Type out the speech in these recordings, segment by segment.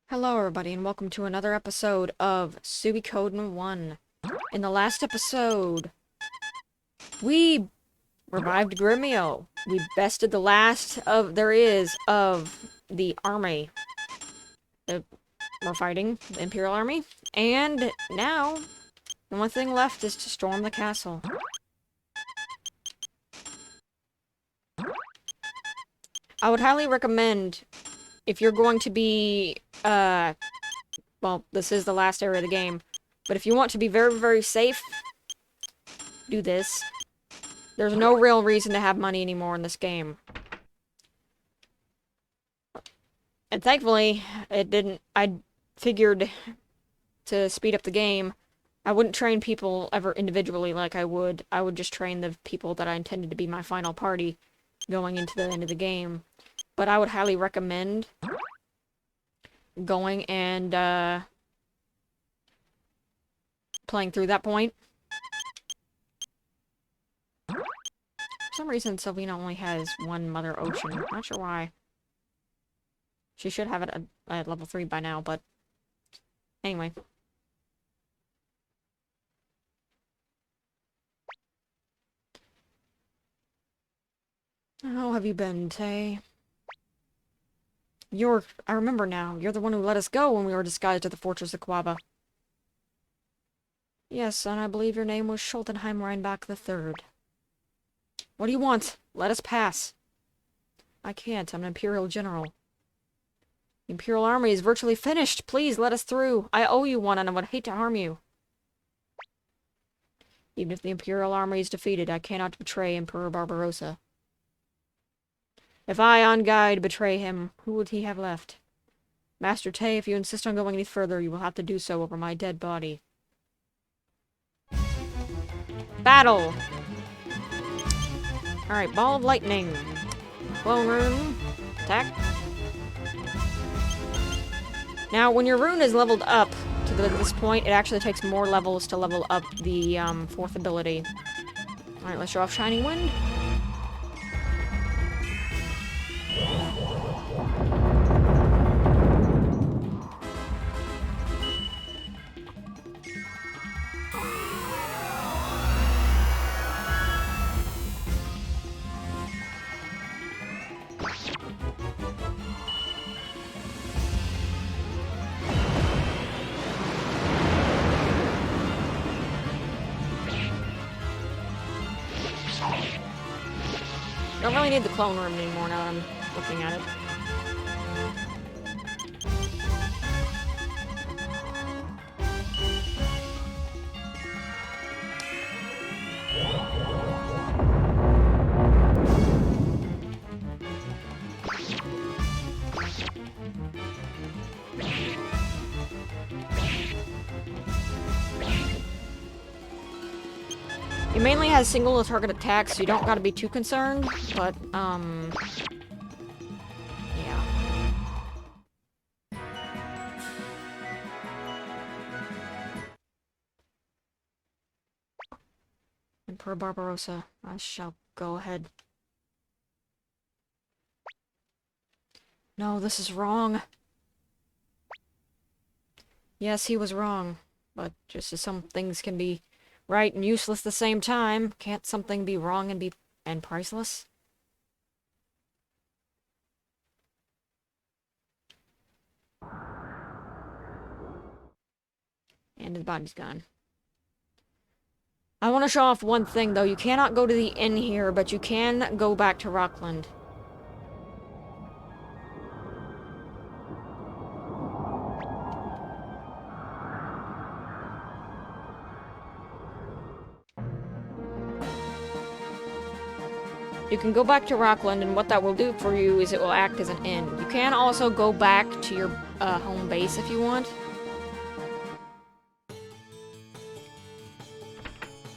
Hello everybody and welcome to another episode of Suikoden 1. In the last episode, we revived Gremio. We bested the last of the army that we're fighting, the Imperial Army. And now, the only thing left is to storm the castle. I would highly recommend, if you're going to be, well, this is the last area of the game, but if you want to be very, very safe, do this. There's no real reason to have money anymore in this game. And thankfully, it didn't. I figured to speed up the game, I wouldn't train people ever individually like I would. I would just train the people that I intended to be my final party going into the end of the game. But I would highly recommend going and, playing through that point. For some reason, Sylvina only has one Mother Ocean. Not sure why. She should have it at level 3 by now, but... Anyway. How have you been, Tay? I remember now. You're the one who let us go when we were disguised at the Fortress of Quaba. Yes, and I believe your name was Schultenheim Reinbach III. What do you want? Let us pass. I can't. I'm an Imperial General. The Imperial Army is virtually finished. Please, let us through. I owe you one, and I would hate to harm you. Even if the Imperial Army is defeated, I cannot betray Emperor Barbarossa. If I, on Gide, betray him, who would he have left? Master Tay, if you insist on going any further, you will have to do so over my dead body. Battle! Alright, Ball of Lightning. Clone Rune. Attack. Now, when your rune is leveled up to this point, it actually takes more levels to level up the 4th ability. Alright, let's show off Shining Wind. Don't really need the clone room anymore now that I'm looking at it. It mainly has single target attacks, so you don't gotta be too concerned, but, yeah. Emperor Barbarossa, I shall go ahead. No, this is wrong. Yes, he was wrong, but just as some things can be right and useless at the same time, can't something be wrong and priceless? And his body's gone. I want to show off one thing, though. You cannot go to the inn here, but you can go back to Rockland. You can go back to Rockland, and what that will do for you is it will act as an inn. You can also go back to your home base if you want.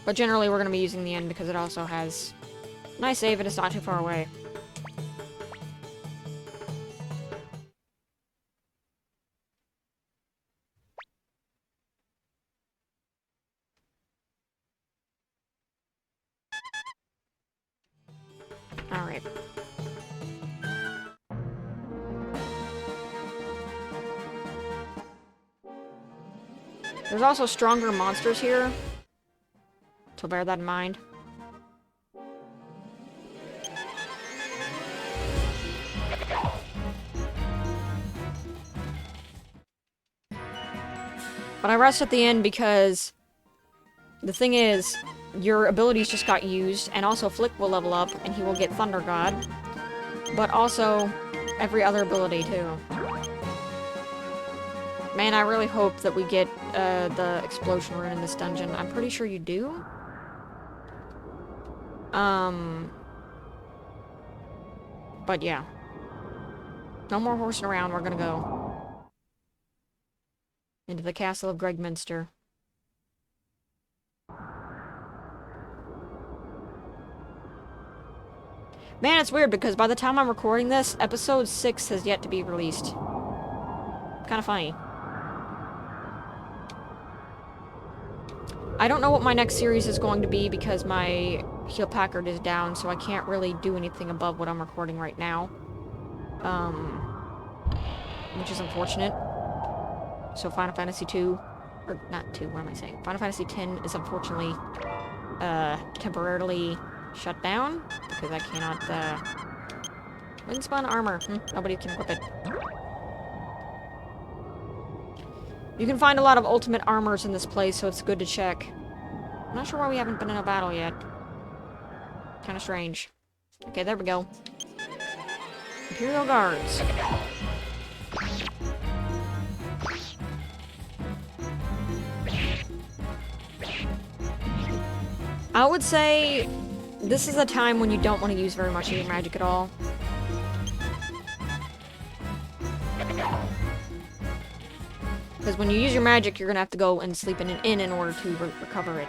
But generally, we're going to be using the inn because it also has a nice save and it's not too far away. Alright. There's also stronger monsters here, so bear that in mind. But I rest at the end because the thing is, your abilities just got used, and also Flick will level up, and he will get Thunder God. But also, every other ability, too. Man, I really hope that we get the explosion rune in this dungeon. I'm pretty sure you do. But yeah. No more horsing around, we're gonna go into the castle of Gregminster. Man, it's weird because by the time I'm recording this, episode 6 has yet to be released. Kinda funny. I don't know what my next series is going to be because my Heal Packard is down, so I can't really do anything above what I'm recording right now. Which is unfortunate. So Final Fantasy 2, or not 2, what am I saying? Final Fantasy 10 is unfortunately, temporarily shut down, because I cannot, Windspun armor. Nobody can equip it. You can find a lot of ultimate armors in this place, so it's good to check. I'm not sure why we haven't been in a battle yet. Kinda strange. Okay, there we go. Imperial Guards. I would say this is a time when you don't want to use very much of your magic at all. Because when you use your magic, you're going to have to go and sleep in an inn in order to recover it.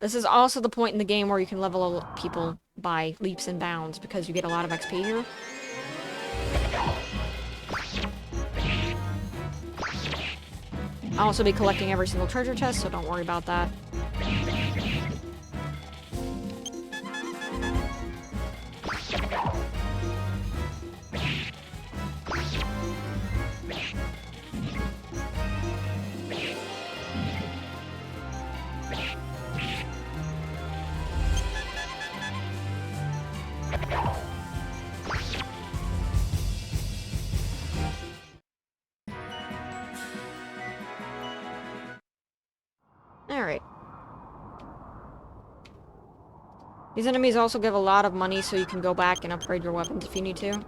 This is also the point in the game where you can level up people by leaps and bounds, because you get a lot of XP here. I'll also be collecting every single treasure chest, so don't worry about that. Alright. These enemies also give a lot of money, so you can go back and upgrade your weapons if you need to.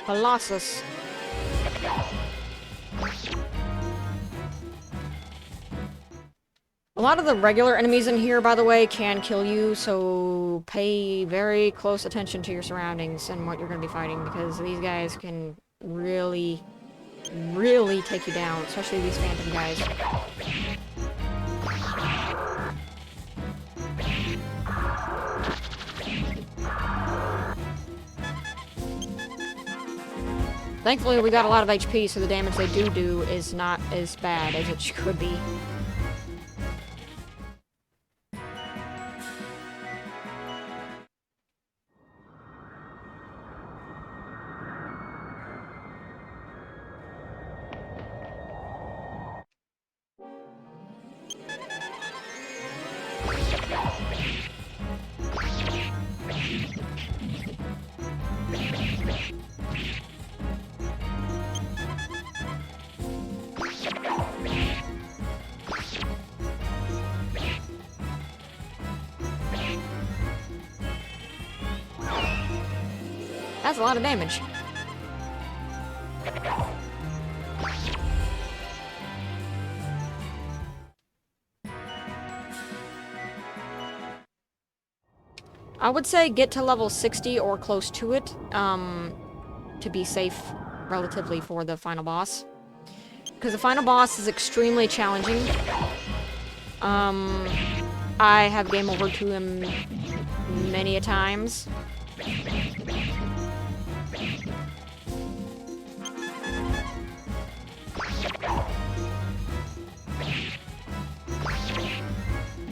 Colossus. A lot of the regular enemies in here, by the way, can kill you, so pay very close attention to your surroundings and what you're going to be fighting, because these guys can really, really take you down, especially these phantom guys. Thankfully, we got a lot of HP, so the damage they do is not as bad as it could be. That's a lot of damage. I would say get to level 60 or close to it, to be safe relatively for the final boss. Because the final boss is extremely challenging. I have game over to him many a times.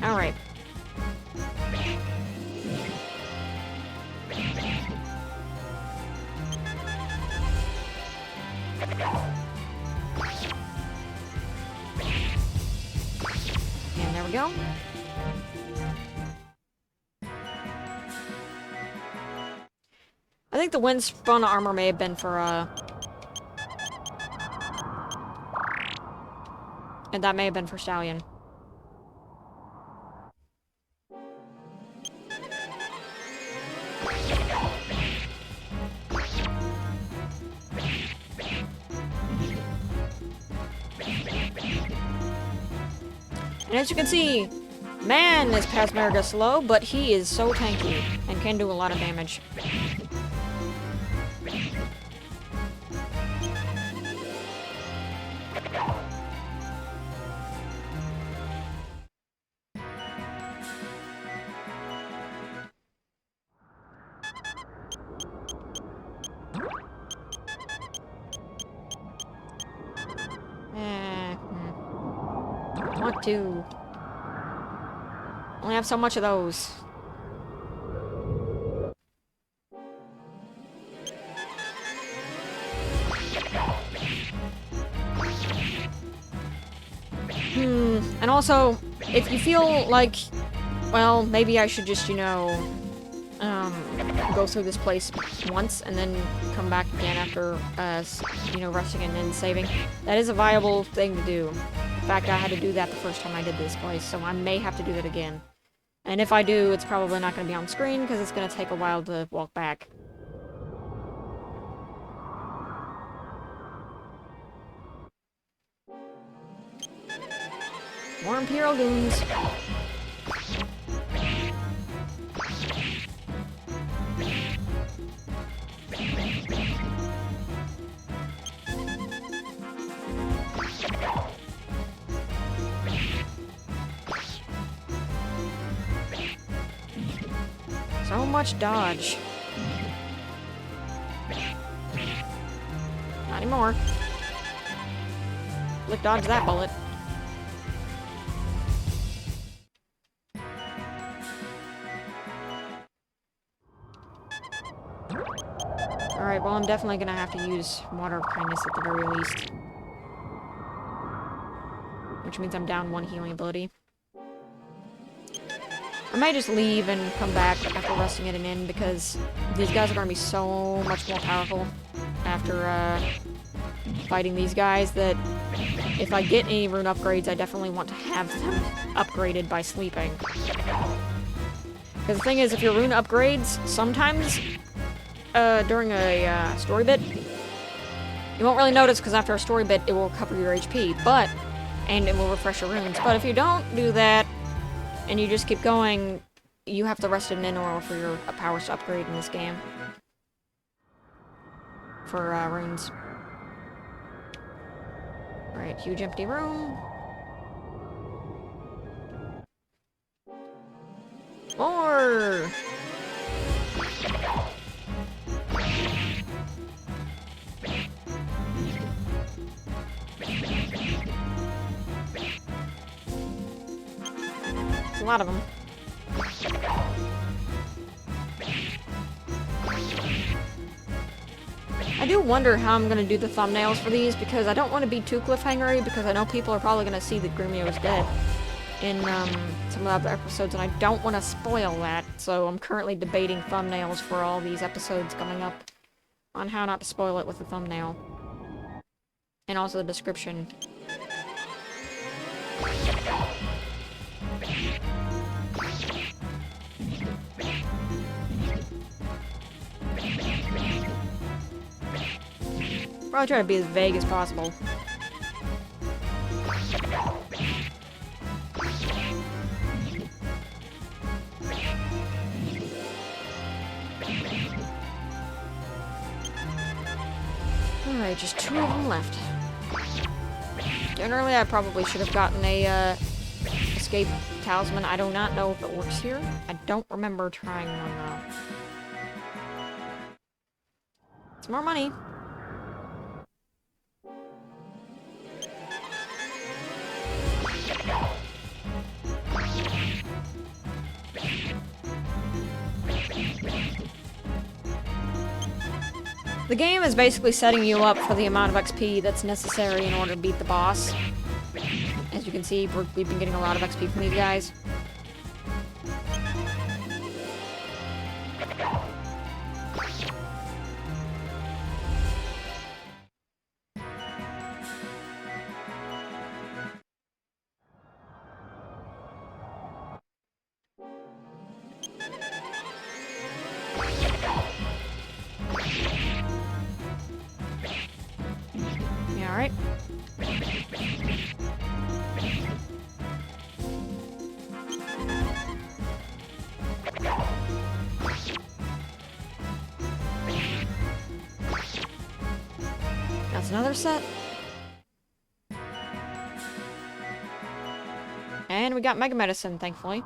Alright. And there we go. I think the wind spun armor may have been for, and that may have been for Stallion. And as you can see, man is Pasmeriga slow, but he is so tanky and can do a lot of damage. Want to. Only have so much of those. And also, if you feel like, well, maybe I should just, you know, go through this place once and then come back again after, you know, resting and then saving. That is a viable thing to do. In fact, I had to do that the first time I did this place, so I may have to do that again. And if I do, it's probably not going to be on screen, because it's going to take a while to walk back. More Imperial goons. So much dodge. Not anymore. Let's dodge that bullet. Alright, well, I'm definitely gonna have to use Water of Kindness at the very least. Which means I'm down one healing ability. I might just leave and come back after resting it in, because these guys are going to be so much more powerful after fighting these guys that if I get any rune upgrades, I definitely want to have them upgraded by sleeping. Because the thing is, if your rune upgrades, sometimes during a story bit, you won't really notice because after a story bit, it will cover your HP, and it will refresh your runes. But if you don't do that, and you just keep going, you have to rest it in order for your powers to upgrade in this game. For runes. Alright, huge empty room. More! A lot of them. I do wonder how I'm going to do the thumbnails for these, because I don't want to be too cliffhangery, because I know people are probably going to see that Grumio is dead in some of the other episodes, and I don't want to spoil that, so I'm currently debating thumbnails for all these episodes coming up on how not to spoil it with the thumbnail. And also the description. Probably try to be as vague as possible. Alright, just 2 of them left. Generally, I probably should have gotten a Escape talisman. I do not know if it works here. I don't remember trying one, though. It's more money. The game is basically setting you up for the amount of XP that's necessary in order to beat the boss. As you can see, we've been getting a lot of XP from these guys. Yeah, alright. That's another set. And we got Mega Medicine, thankfully.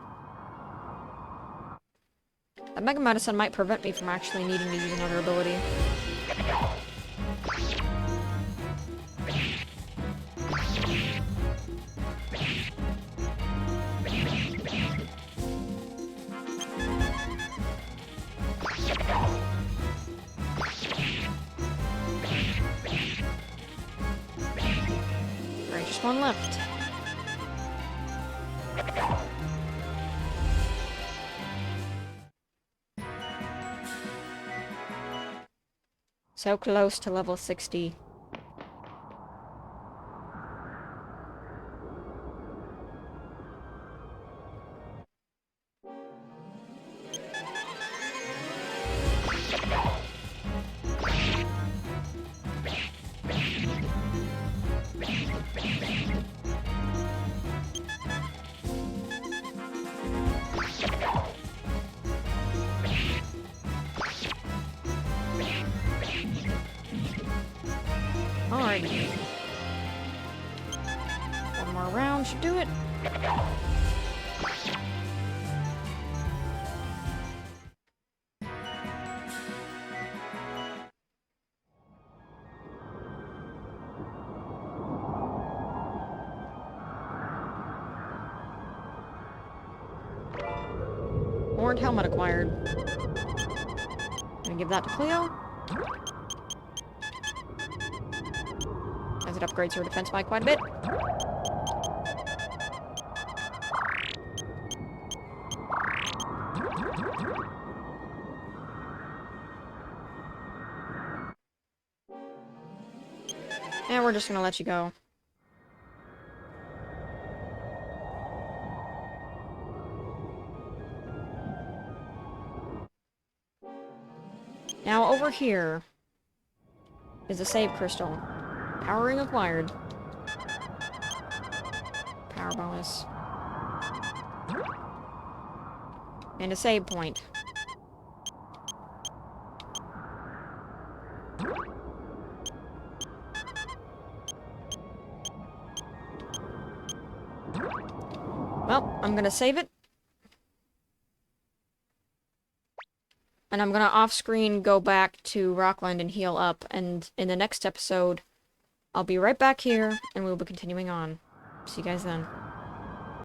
That Mega Medicine might prevent me from actually needing to use another ability. Alright, just one left. So close to level 60. Alrighty. One more round should do it. Horned helmet acquired. Gonna give that to Cleo. As it upgrades her defense by quite a bit. And we're just gonna let you go. Now over here is a save crystal. Power ring acquired. Power bonus. And a save point. Well, I'm gonna save it. And I'm gonna off-screen go back to Rockland and heal up, and in the next episode, I'll be right back here, and we'll be continuing on. See you guys then.